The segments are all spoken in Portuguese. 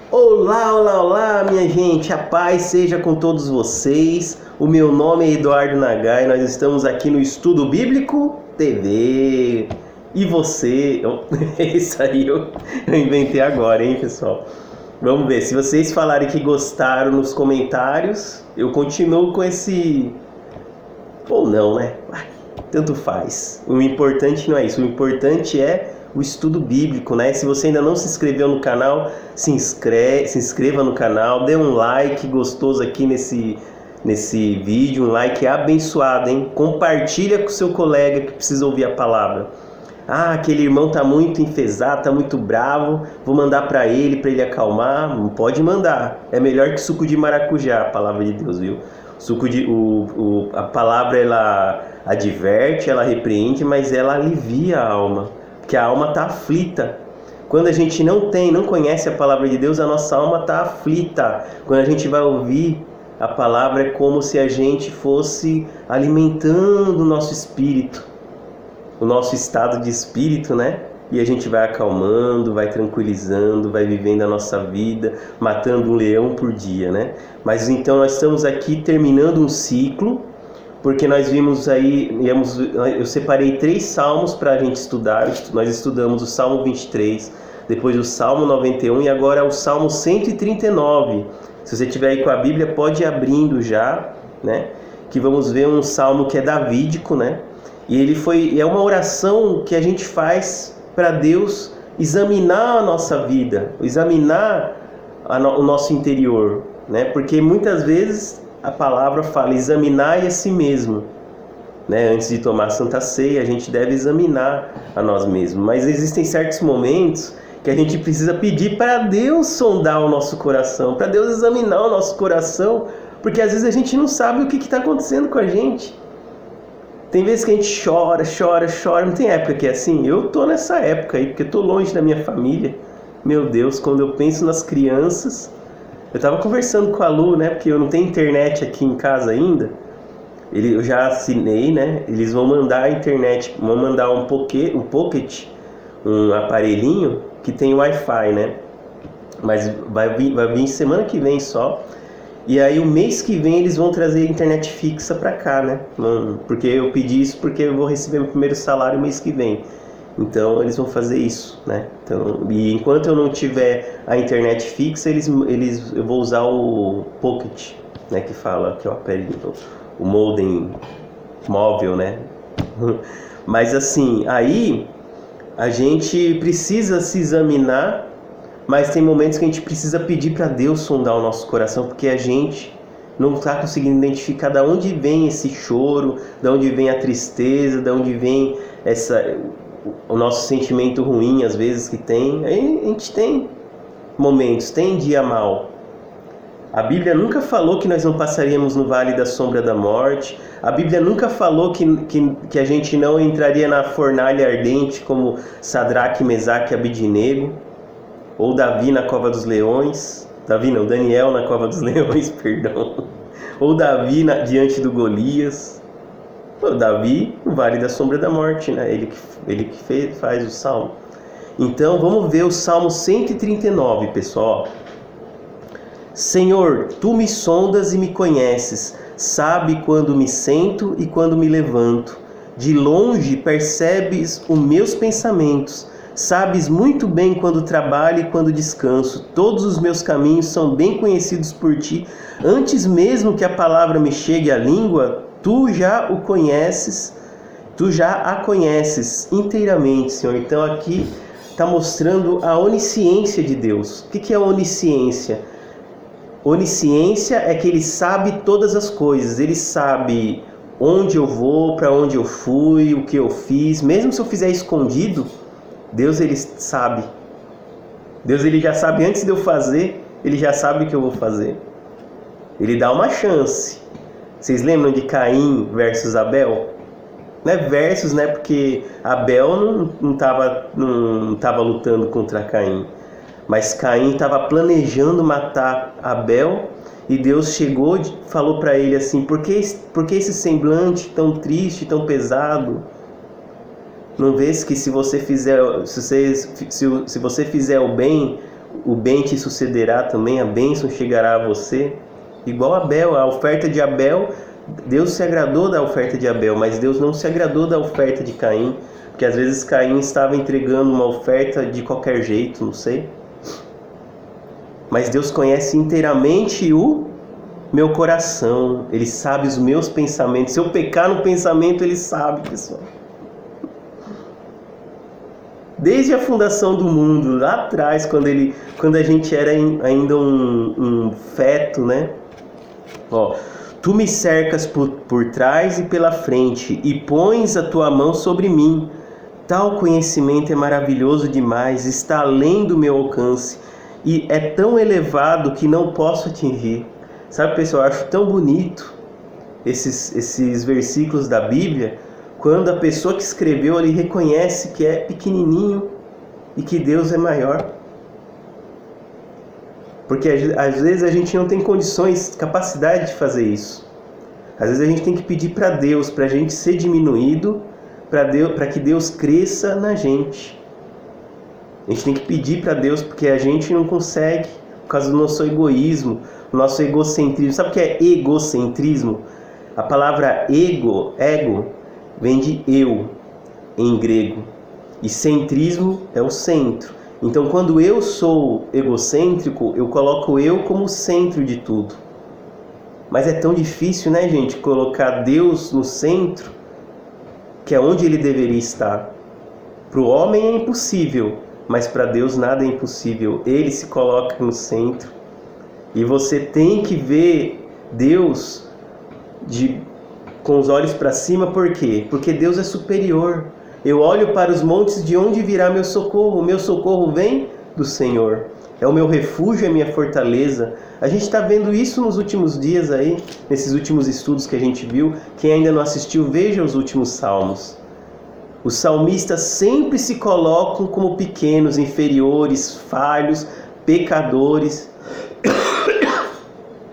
Olá, olá, olá, minha gente, a paz seja com todos vocês. O meu nome é Eduardo Nagai e nós estamos aqui no Estudo Bíblico TV. E você? Isso aí eu inventei agora, hein, pessoal? Vamos ver, se vocês falarem que gostaram nos comentários, eu continuo com esse... Ou não, né? Tanto faz. O importante não é isso, o importante é o estudo bíblico, né? Se você ainda não se inscreveu no canal, se inscreva no canal, dê um like gostoso aqui nesse vídeo, um like abençoado, hein? Compartilha com o seu colega que precisa ouvir a palavra. Ah, aquele irmão tá muito enfesado, tá muito bravo, vou mandar para ele acalmar. Não pode mandar, é melhor que suco de maracujá, a palavra de Deus, viu? A palavra, ela adverte, ela repreende, mas ela alivia a alma, porque a alma está aflita. Quando a gente não conhece a palavra de Deus, a nossa alma está aflita. Quando a gente vai ouvir a palavra, é como se a gente fosse alimentando o nosso espírito, o nosso estado de espírito, né? E a gente vai acalmando, vai tranquilizando, vai vivendo a nossa vida, matando um leão por dia, né? Mas então nós estamos aqui terminando um ciclo, porque nós vimos aí, eu separei 3 salmos para a gente estudar. Nós estudamos o Salmo 23, depois o Salmo 91 e agora o Salmo 139. Se você tiver aí com a Bíblia, pode ir abrindo já, né? Que vamos ver um salmo que é davídico, né? E é uma oração que a gente faz para Deus examinar a nossa vida, examinar o nosso interior, né? Porque muitas vezes a palavra fala: examinar a si mesmo, né? Antes de tomar a Santa Ceia, a gente deve examinar a nós mesmos. Mas existem certos momentos que a gente precisa pedir para Deus sondar o nosso coração, para Deus examinar o nosso coração, porque às vezes a gente não sabe o que está acontecendo com a gente. Tem vezes que a gente chora, não tem época que é assim? Eu tô nessa época aí, porque eu tô longe da minha família. Meu Deus, quando eu penso nas crianças... Eu tava conversando com a Lu, né? Porque eu não tenho internet aqui em casa ainda. Eu já assinei, né? Eles vão mandar a internet, vão mandar um pocket, um aparelhinho que tem Wi-Fi, né? Mas vai vir semana que vem só. E aí o mês que vem eles vão trazer a internet fixa pra cá, né? Porque eu pedi isso porque eu vou receber meu primeiro salário mês que vem. Então eles vão fazer isso, né? Então, e enquanto eu não tiver a internet fixa, eu vou usar o Pocket, né? Que é o aparelho, o modem móvel, né? Mas assim, aí a gente precisa se examinar. Mas tem momentos que a gente precisa pedir para Deus sondar o nosso coração, porque a gente não está conseguindo identificar de onde vem esse choro, de onde vem a tristeza, de onde vem o nosso sentimento ruim, às vezes, que tem. Aí a gente tem momentos, tem dia mal. A Bíblia nunca falou que nós não passaríamos no vale da sombra da morte. A Bíblia nunca falou que a gente não entraria na fornalha ardente como Sadraque, Mesaque e Abidnego. Ou Davi na cova dos leões. Daniel na cova dos leões, perdão. Ou Davi diante do Golias. Davi no vale da sombra da morte, né? Ele que faz o salmo. Então vamos ver o Salmo 139, pessoal. Senhor, tu me sondas e me conheces, sabe quando me sento e quando me levanto. De longe percebes os meus pensamentos. Sabes muito bem quando trabalho e quando descanso. Todos os meus caminhos são bem conhecidos por ti. Antes mesmo que a palavra me chegue à língua, tu já a conheces inteiramente, Senhor. Então aqui está mostrando a onisciência de Deus. O que é onisciência? Onisciência é que Ele sabe todas as coisas. Ele sabe onde eu vou, para onde eu fui, o que eu fiz. Mesmo se eu fizer escondido, Deus, Ele sabe. Deus, Ele já sabe antes de eu fazer. Ele já sabe o que eu vou fazer. Ele dá uma chance. Vocês lembram de Caim versus Abel? Não é versus, né? Porque Abel não estava lutando contra Caim. Mas Caim estava planejando matar Abel. E Deus chegou e falou para ele assim: por que esse semblante tão triste, tão pesado? Não vês que se você fizer o bem, o bem te sucederá também, a bênção chegará a você. Igual Abel, a oferta de Abel, Deus se agradou da oferta de Abel, mas Deus não se agradou da oferta de Caim, porque às vezes Caim estava entregando uma oferta de qualquer jeito, não sei. Mas Deus conhece inteiramente o meu coração, Ele sabe os meus pensamentos. Se eu pecar no pensamento, Ele sabe, pessoal. Desde a fundação do mundo, lá atrás, quando a gente era ainda um feto, né? Ó, tu me cercas por trás e pela frente, e pões a tua mão sobre mim. Tal conhecimento é maravilhoso demais, está além do meu alcance, e é tão elevado que não posso atingir. Sabe, pessoal, eu acho tão bonito esses versículos da Bíblia, quando a pessoa que escreveu ali reconhece que é pequenininho e que Deus é maior. Porque às vezes a gente não tem condições, capacidade de fazer isso. Às vezes a gente tem que pedir para Deus, para a gente ser diminuído, para que Deus cresça na gente. A gente tem que pedir para Deus porque a gente não consegue, por causa do nosso egoísmo, do nosso egocentrismo. Sabe o que é egocentrismo? A palavra ego, vem de eu, em grego. E centrismo é o centro. Então, quando eu sou egocêntrico, eu coloco eu como centro de tudo. Mas é tão difícil, né, gente, colocar Deus no centro, que é onde Ele deveria estar. Para o homem é impossível, mas para Deus nada é impossível. Ele se coloca no centro. E você tem que ver Deus com os olhos para cima, por quê? Porque Deus é superior. Eu olho para os montes, de onde virá meu socorro? O meu socorro vem do Senhor. É o meu refúgio, é a minha fortaleza. A gente está vendo isso nos últimos dias aí, nesses últimos estudos que a gente viu. Quem ainda não assistiu, veja os últimos salmos. Os salmistas sempre se colocam como pequenos, inferiores, falhos, pecadores.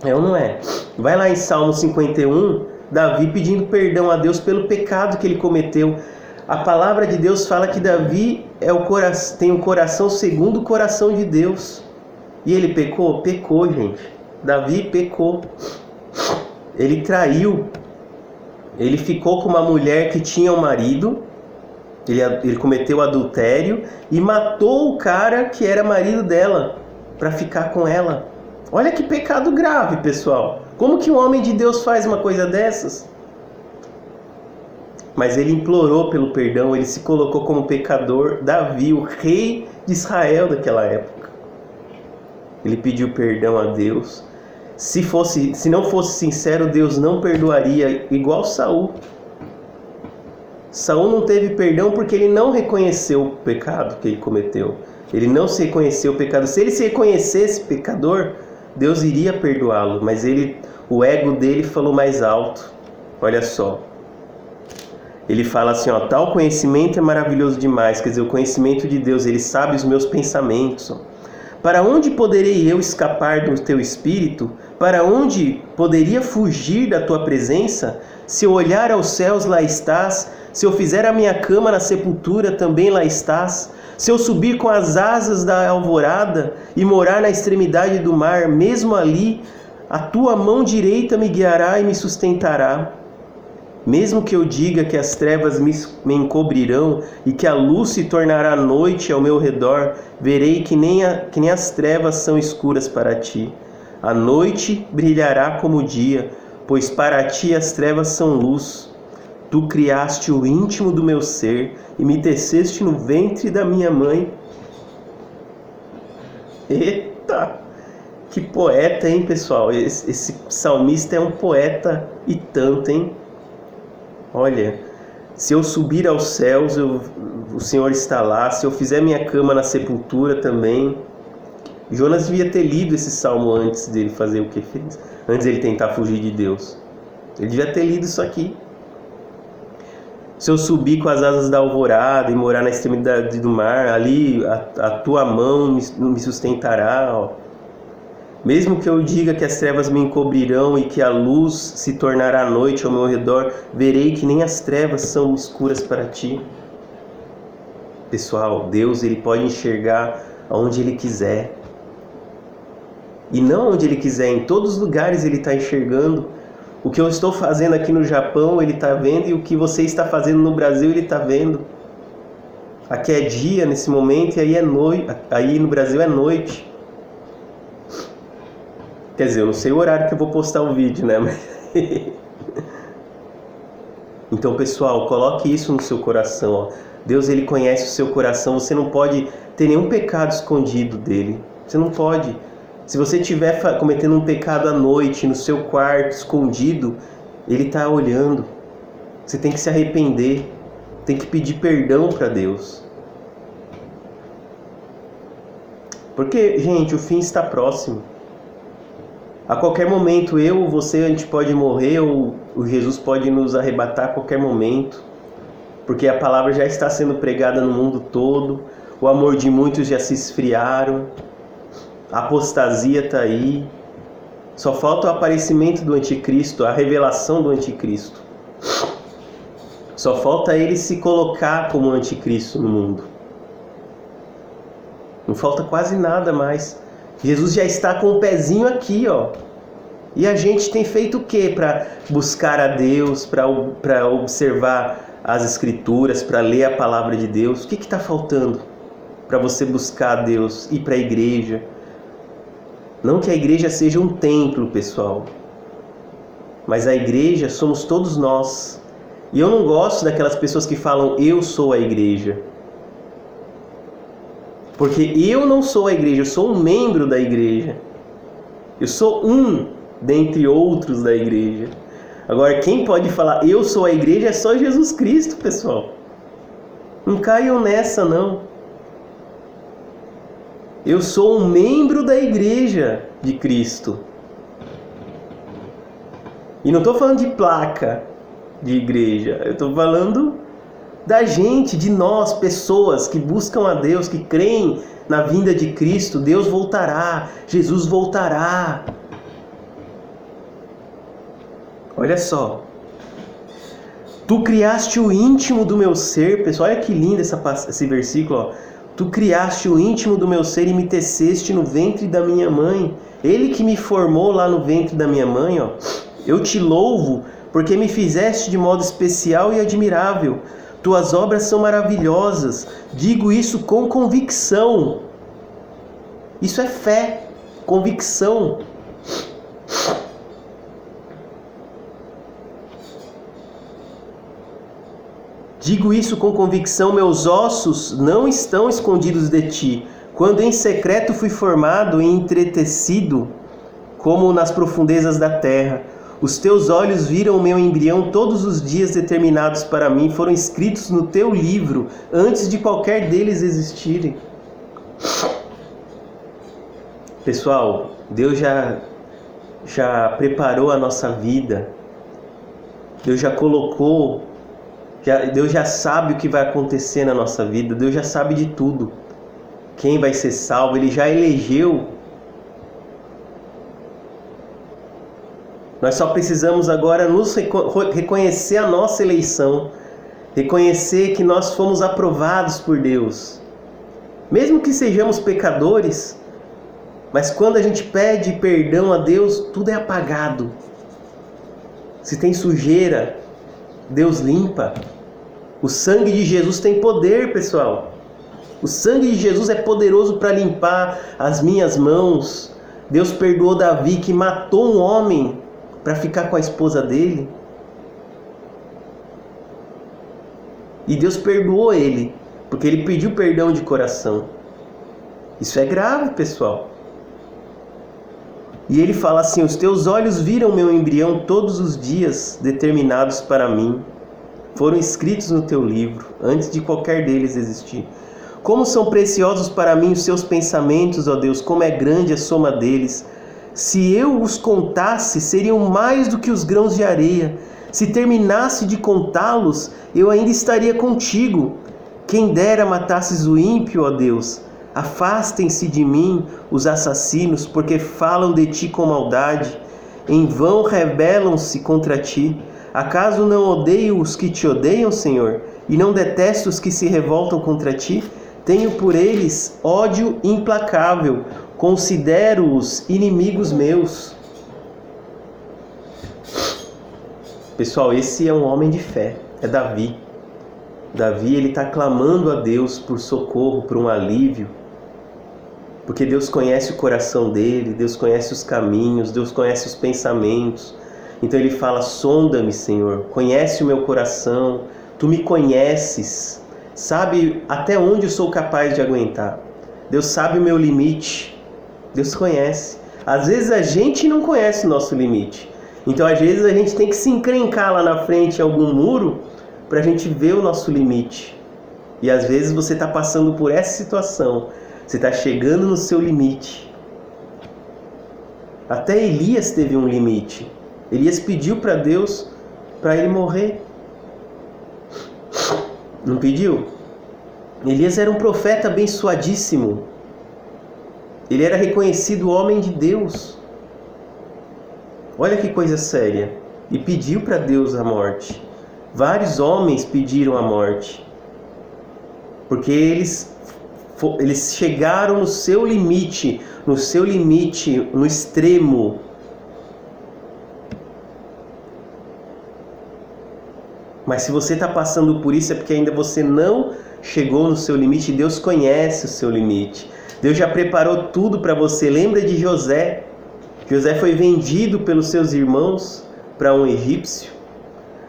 É ou não é? Vai lá em Salmo 51, Davi pedindo perdão a Deus pelo pecado que ele cometeu. A palavra de Deus fala que Davi tem um coração segundo o coração de Deus. E ele pecou? Pecou, gente. Davi pecou. Ele traiu. Ele ficou com uma mulher que tinha um marido. Ele cometeu adultério e matou o cara que era marido dela para ficar com ela. Olha que pecado grave, pessoal. Como que um homem de Deus faz uma coisa dessas? Mas ele implorou pelo perdão, ele se colocou como pecador. Davi, o rei de Israel daquela época. Ele pediu perdão a Deus. Se não fosse sincero, Deus não perdoaria, igual Saul. Saul não teve perdão porque ele não reconheceu o pecado que ele cometeu. Ele não se reconheceu o pecado. Se ele se reconhecesse pecador, Deus iria perdoá-lo. Mas o ego dele falou mais alto. Olha só. Ele fala assim, ó, tal conhecimento é maravilhoso demais. Quer dizer, o conhecimento de Deus, Ele sabe os meus pensamentos. Ó. Para onde poderei eu escapar do teu espírito? Para onde poderia fugir da tua presença? Se eu olhar aos céus, lá estás. Se eu fizer a minha cama na sepultura, também lá estás. Se eu subir com as asas da alvorada e morar na extremidade do mar, mesmo ali, a tua mão direita me guiará e me sustentará. Mesmo que eu diga que as trevas me encobrirão e que a luz se tornará noite ao meu redor, verei que nem as trevas são escuras para ti. A noite brilhará como o dia, pois para ti as trevas são luz. Tu criaste o íntimo do meu ser e me teceste no ventre da minha mãe. Eita! Que poeta, hein, pessoal? Esse salmista é um poeta e tanto, hein? Olha, se eu subir aos céus, o Senhor está lá. Se eu fizer minha cama na sepultura também. Jonas devia ter lido esse salmo antes dele fazer o que fez. Antes dele tentar fugir de Deus. Ele devia ter lido isso aqui. Se eu subir com as asas da alvorada e morar na extremidade do mar, ali a tua mão me sustentará. Ó. Mesmo que eu diga que as trevas me encobrirão e que a luz se tornará noite ao meu redor, verei que nem as trevas são escuras para ti. Pessoal, Deus ele pode enxergar aonde Ele quiser. E não onde Ele quiser, em todos os lugares Ele está enxergando. O que eu estou fazendo aqui no Japão, Ele está vendo, e o que você está fazendo no Brasil, Ele está vendo. Aqui é dia nesse momento, e aí é noite, aí no Brasil é noite. Quer dizer, eu não sei o horário que eu vou postar o vídeo, né? Então, pessoal, coloque isso no seu coração, ó. Deus, Ele conhece o seu coração. Você não pode ter nenhum pecado escondido dele. Você não pode. Se você estiver cometendo um pecado à noite, no seu quarto, escondido, Ele está olhando. Você tem que se arrepender. Tem que pedir perdão para Deus. Porque, gente, o fim está próximo. A qualquer momento, eu ou você, a gente pode morrer, ou o Jesus pode nos arrebatar a qualquer momento. Porque a palavra já está sendo pregada no mundo todo. O amor de muitos já se esfriaram. A apostasia está aí. Só falta o aparecimento do anticristo, a revelação do anticristo. Só falta ele se colocar como anticristo no mundo. Não falta quase nada mais. Jesus já está com o pezinho aqui, ó. E a gente tem feito o quê para buscar a Deus, para observar as Escrituras, para ler a palavra de Deus? O que está faltando para você buscar a Deus, ir para a igreja? Não que a igreja seja um templo, pessoal, mas a igreja somos todos nós. E eu não gosto daquelas pessoas que falam, eu sou a igreja. Porque eu não sou a igreja, eu sou um membro da igreja. Eu sou um dentre outros da igreja. Agora, quem pode falar eu sou a igreja é só Jesus Cristo, pessoal. Não caiam nessa, não. Eu sou um membro da igreja de Cristo. E não estou falando de placa de igreja. Eu estou falando da gente, de nós, pessoas que buscam a Deus, que creem na vinda de Cristo. Deus voltará, Jesus voltará. Olha só. Tu criaste o íntimo do meu ser, pessoal, olha que lindo esse versículo, ó. Tu criaste o íntimo do meu ser e me teceste no ventre da minha mãe. Ele que me formou lá no ventre da minha mãe, ó. Eu te louvo porque me fizeste de modo especial e admirável. Tuas obras são maravilhosas. Digo isso com convicção. Isso é fé, convicção. Digo isso com convicção, meus ossos não estão escondidos de ti. Quando em secreto fui formado e entretecido, como nas profundezas da terra. Os teus olhos viram o meu embrião, todos os dias determinados para mim foram escritos no teu livro, antes de qualquer deles existirem. Pessoal, Deus já preparou a nossa vida. Deus já colocou, Deus já sabe o que vai acontecer na nossa vida. Deus já sabe de tudo. Quem vai ser salvo, Ele já elegeu. Nós só precisamos agora nos reconhecer a nossa eleição, reconhecer que nós fomos aprovados por Deus. Mesmo que sejamos pecadores, mas quando a gente pede perdão a Deus, tudo é apagado. Se tem sujeira, Deus limpa. O sangue de Jesus tem poder, pessoal. O sangue de Jesus é poderoso para limpar as minhas mãos. Deus perdoou Davi, que matou um homem para ficar com a esposa dele. E Deus perdoou ele, porque ele pediu perdão de coração. Isso é grave, pessoal. E ele fala assim: os teus olhos viram meu embrião, todos os dias determinados para mim foram escritos no teu livro, antes de qualquer deles existir. Como são preciosos para mim os seus pensamentos, ó Deus, como é grande a soma deles. Se eu os contasse, seriam mais do que os grãos de areia. Se terminasse de contá-los, eu ainda estaria contigo. Quem dera matasses o ímpio, ó Deus. Afastem-se de mim os assassinos, porque falam de ti com maldade. Em vão rebelam-se contra ti. Acaso não odeio os que te odeiam, Senhor? E não detesto os que se revoltam contra ti? Tenho por eles ódio implacável, considero-os inimigos meus. Pessoal, esse é um homem de fé, é Davi. Davi, ele está clamando a Deus por socorro, por um alívio, porque Deus conhece o coração dele, Deus conhece os caminhos, Deus conhece os pensamentos. Então ele fala: sonda-me, Senhor, conhece o meu coração, tu me conheces, sabe até onde eu sou capaz de aguentar. Deus sabe o meu limite, Deus conhece. Às vezes a gente não conhece o nosso limite, então às vezes a gente tem que se encrencar lá na frente em algum muro para a gente ver o nosso limite. E às vezes você está passando por essa situação, você está chegando no seu limite. Até Elias teve um limite. Elias pediu para Deus para ele morrer. Não pediu? Elias era um profeta abençoadíssimo. Ele era reconhecido homem de Deus. Olha que coisa séria. E pediu para Deus a morte. Vários homens pediram a morte. Porque eles chegaram no seu limite, no extremo. Mas se você está passando por isso é porque ainda você não chegou no seu limite. Deus conhece o seu limite. Deus já preparou tudo para você. Lembra de José? José foi vendido pelos seus irmãos para um egípcio.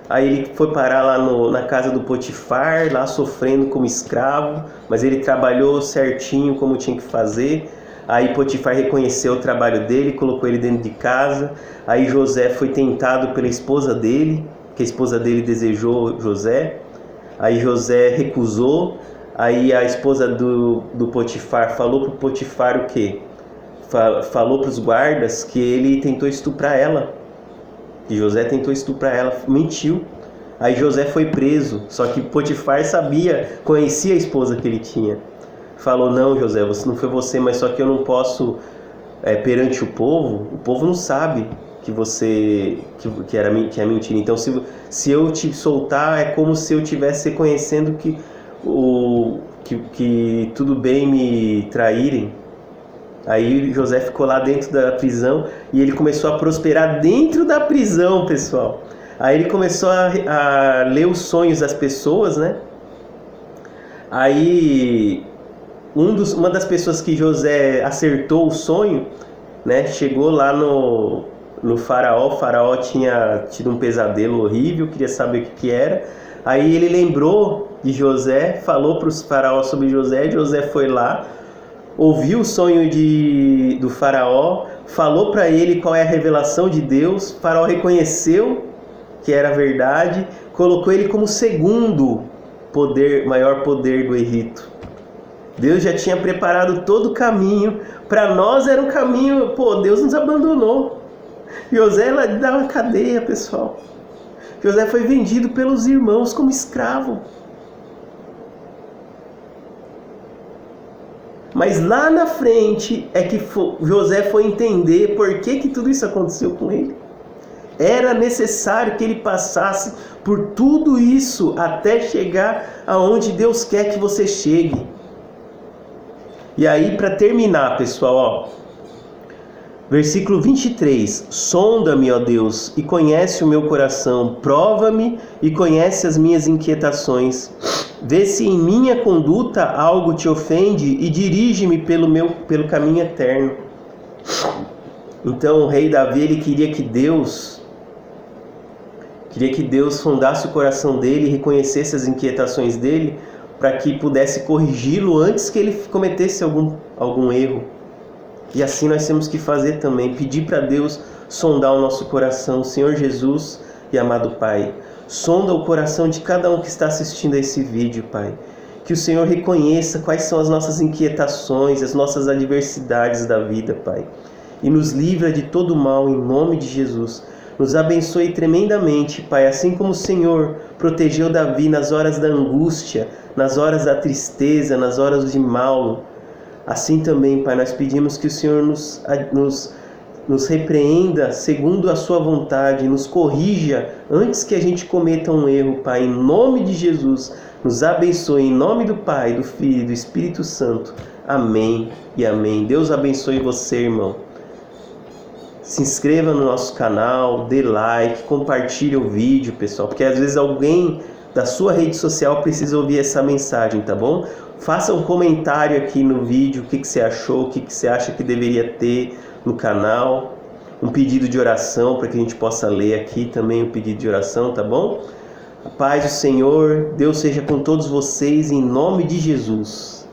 Aí ele foi parar lá na casa do Potifar, lá sofrendo como escravo, mas ele trabalhou certinho como tinha que fazer. Aí Potifar reconheceu o trabalho dele, colocou ele dentro de casa. Aí José foi tentado pela esposa dele, que a esposa dele desejou José. Aí José recusou. Aí a esposa do Potifar falou para o Potifar o quê? Falou para os guardas que ele tentou estuprar ela. E José tentou estuprar ela, mentiu. Aí José foi preso, só que Potifar conhecia a esposa que ele tinha. Falou: não, José, não foi você, mas só que eu não posso, perante o povo não sabe que é mentira. Então se eu te soltar, é como se eu estivesse reconhecendo que tudo bem me traírem. Aí José ficou lá dentro da prisão e ele começou a prosperar dentro da prisão, pessoal. Aí ele começou a ler os sonhos das pessoas, né? Aí uma das pessoas que José acertou o sonho, né? Chegou lá no faraó. O faraó tinha tido um pesadelo horrível, queria saber o que era. Aí ele lembrou de José, falou para os faraó sobre José. José foi lá, ouviu o sonho do faraó, falou para ele qual é a revelação de Deus. O faraó reconheceu que era verdade, colocou ele como segundo maior poder do Egito. Deus já tinha preparado todo o caminho. Para nós era um caminho, Deus nos abandonou. José lá da cadeia, pessoal. José foi vendido pelos irmãos como escravo. Mas lá na frente é que José foi entender por que tudo isso aconteceu com ele. Era necessário que ele passasse por tudo isso até chegar aonde Deus quer que você chegue. E aí, para terminar, pessoal, versículo 23. Sonda-me, ó Deus, e conhece o meu coração. Prova-me e conhece as minhas inquietações. Vê se em minha conduta algo te ofende e dirige-me pelo caminho eterno. Então o rei Davi, ele queria que Deus sondasse o coração dele e reconhecesse as inquietações dele, para que pudesse corrigi-lo antes que ele cometesse algum erro. E assim nós temos que fazer também, pedir para Deus sondar o nosso coração. Senhor Jesus e amado Pai, sonda o coração de cada um que está assistindo a esse vídeo, Pai. Que o Senhor reconheça quais são as nossas inquietações, as nossas adversidades da vida, Pai. E nos livra de todo mal, em nome de Jesus. Nos abençoe tremendamente, Pai, assim como o Senhor protegeu Davi nas horas da angústia, nas horas da tristeza, nas horas de mal. Assim também, Pai, nós pedimos que o Senhor nos repreenda segundo a sua vontade, nos corrija antes que a gente cometa um erro, Pai. Em nome de Jesus, nos abençoe, em nome do Pai, do Filho e do Espírito Santo. Amém e amém. Deus abençoe você, irmão. Se inscreva no nosso canal, dê like, compartilhe o vídeo, pessoal, porque às vezes alguém da sua rede social precisa ouvir essa mensagem, tá bom? Faça um comentário aqui no vídeo, o que você achou, o que você acha que deveria ter no canal, um pedido de oração para que a gente possa ler aqui também o pedido de oração, tá bom? A paz do Senhor, Deus seja com todos vocês em nome de Jesus.